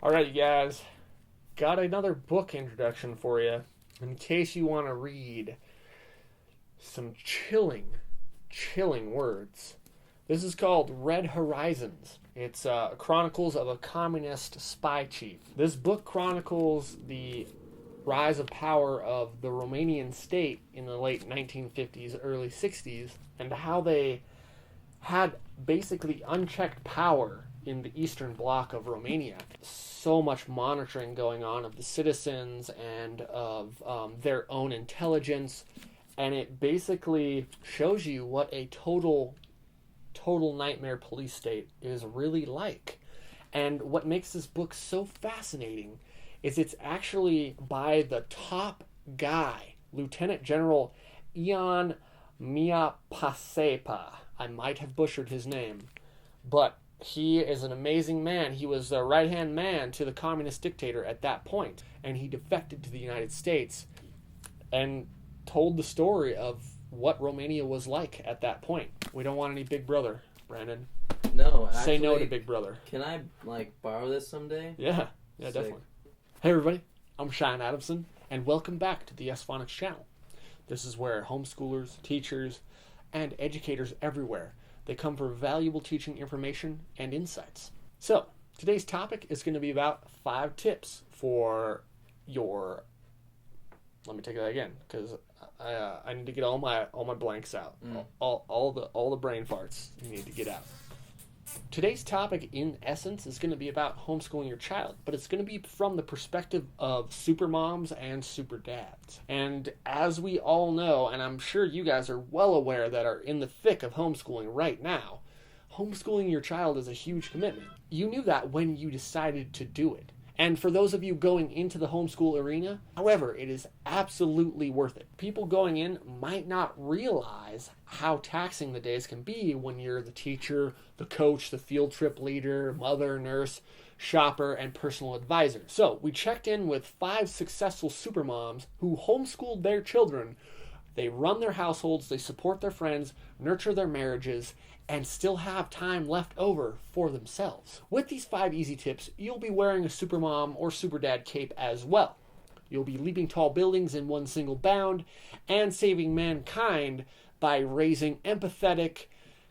Alright, you guys, got another book introduction for you in case you want to read some chilling words. This is called Red Horizons. It's Chronicles of a Communist Spy Chief. This book chronicles the rise of power of the Romanian state in the late 1950s, early 60s, and how they had basically unchecked power in the eastern bloc of Romania. So much monitoring going on of the citizens and of their own intelligence, and it basically shows you what a total nightmare police state is really like. And what makes this book so fascinating is it's actually by the top guy, Lieutenant General Ion Miapasepa. I might have butchered his name, but he is an amazing man. He was the right-hand man to the communist dictator at that point, and he defected to the United States and told the story of what Romania was like at that point. We don't want any Big Brother, Brandon. No, actually, say no to Big Brother. Can I borrow this someday? Yeah, Sick. definitely. Hey everybody, I'm Shane Adamson, and welcome back to the Phonic channel. This is where homeschoolers, teachers, and educators everywhere, they come for valuable teaching information and insights. So, today's topic is going to be about 5 tips for your... Let me take that again, because I need to get all my blanks out. All the brain farts you need to get out. Today's topic, in essence, is going to be about homeschooling your child, but it's going to be from the perspective of super moms and super dads. And as we all know, and I'm sure you guys are well aware that are in the thick of homeschooling right now, homeschooling your child is a huge commitment. You knew that when you decided to do it. And for those of you going into the homeschool arena, however, it is absolutely worth it. People going in might not realize how taxing the days can be when you're the teacher, the coach, the field trip leader, mother, nurse, shopper, and personal advisor. So we checked in with 5 successful supermoms who homeschooled their children. They run their households, they support their friends, nurture their marriages, and still have time left over for themselves. With these 5 easy tips, you'll be wearing a supermom or superdad cape as well. You'll be leaping tall buildings in one single bound and saving mankind by raising empathetic,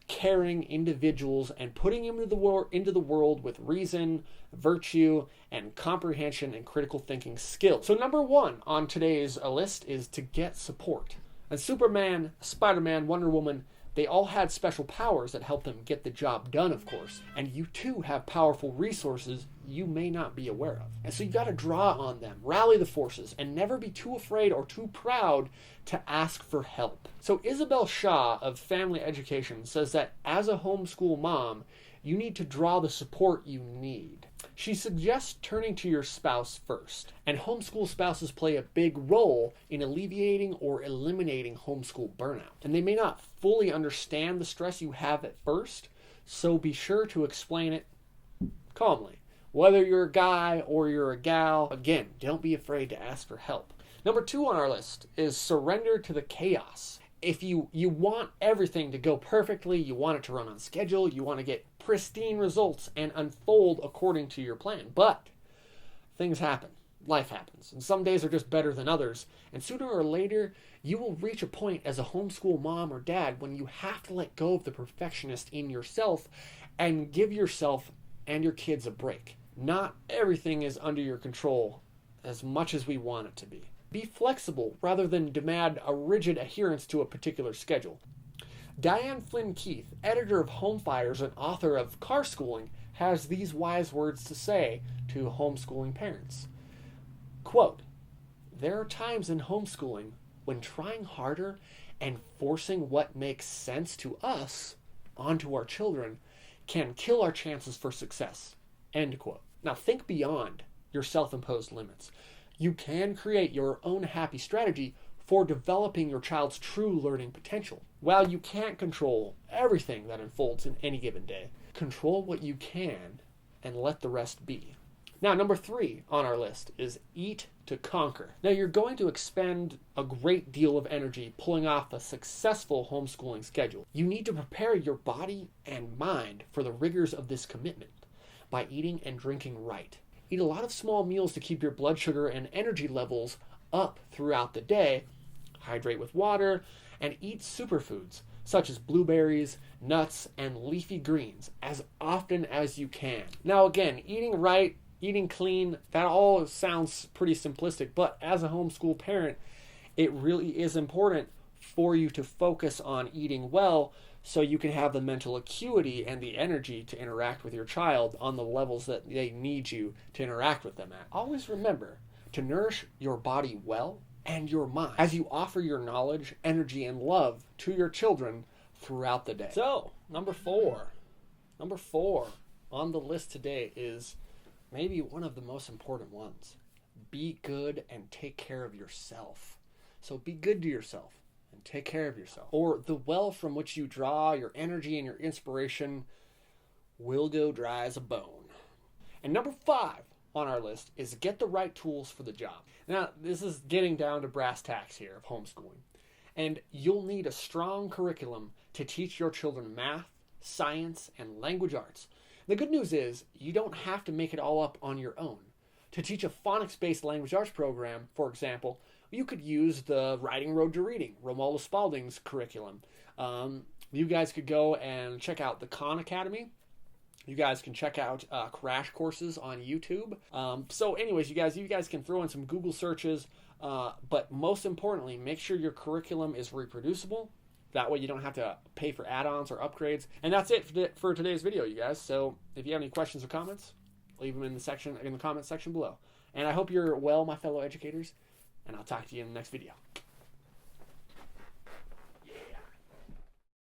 caring individuals and putting them into the world with reason, virtue, and comprehension and critical thinking skills. So number 1 on today's list is to get support. And Superman, Spider-Man, Wonder Woman, they all had special powers that helped them get the job done, of course. And you too have powerful resources you may not be aware of. And so you got to draw on them, rally the forces, and never be too afraid or too proud to ask for help. So Isabel Shaw of Family Education says that as a homeschool mom, you need to draw the support you need. She suggests turning to your spouse first, and homeschool spouses play a big role in alleviating or eliminating homeschool burnout. And they may not fully understand the stress you have at first, so be sure to explain it calmly. Whether you're a guy or you're a gal, again, don't be afraid to ask for help. Number 2 on our list is surrender to the chaos. If you want everything to go perfectly, you want it to run on schedule, you want to get pristine results and unfold according to your plan. But things happen. Life happens. And some days are just better than others. And sooner or later, you will reach a point as a homeschool mom or dad when you have to let go of the perfectionist in yourself and give yourself and your kids a break. Not everything is under your control as much as we want it to be. Be flexible rather than demand a rigid adherence to a particular schedule. Diane Flynn Keith, editor of Home Fires and author of Car Schooling, has these wise words to say to homeschooling parents. Quote, "There are times in homeschooling when trying harder and forcing what makes sense to us onto our children can kill our chances for success." End quote. Now think beyond your self-imposed limits. You can create your own happy strategy for developing your child's true learning potential. While you can't control everything that unfolds in any given day, control what you can and let the rest be. Now, number 3 on our list is eat to conquer. Now, you're going to expend a great deal of energy pulling off a successful homeschooling schedule. You need to prepare your body and mind for the rigors of this commitment by eating and drinking right. Eat a lot of small meals to keep your blood sugar and energy levels up throughout the day. Hydrate with water, and eat superfoods such as blueberries, nuts, and leafy greens as often as you can. Now again, eating right, eating clean, that all sounds pretty simplistic, but as a homeschool parent, it really is important for you to focus on eating well so you can have the mental acuity and the energy to interact with your child on the levels that they need you to interact with them at. Always remember to nourish your body well and your mind as you offer your knowledge, energy, and love to your children throughout the day. So, number four on the list today is maybe one of the most important ones. Be good and take care of yourself. So be good to yourself and take care of yourself. Or the well from which you draw your energy and your inspiration will go dry as a bone. And number 5 on our list is get the right tools for the job. Now, this is getting down to brass tacks here of homeschooling. And you'll need a strong curriculum to teach your children math, science, and language arts. The good news is you don't have to make it all up on your own. To teach a phonics-based language arts program, for example, you could use the Writing Road to Reading, Romuald Spalding's curriculum. You guys could go and check out the Khan Academy. You guys can check out crash courses on YouTube. So anyways, you guys can throw in some Google searches, but most importantly, make sure your curriculum is reproducible. That way you don't have to pay for add-ons or upgrades. And that's it for today's video, you guys. So if you have any questions or comments, leave them in the comment section below. And I hope you're well, my fellow educators, and I'll talk to you in the next video.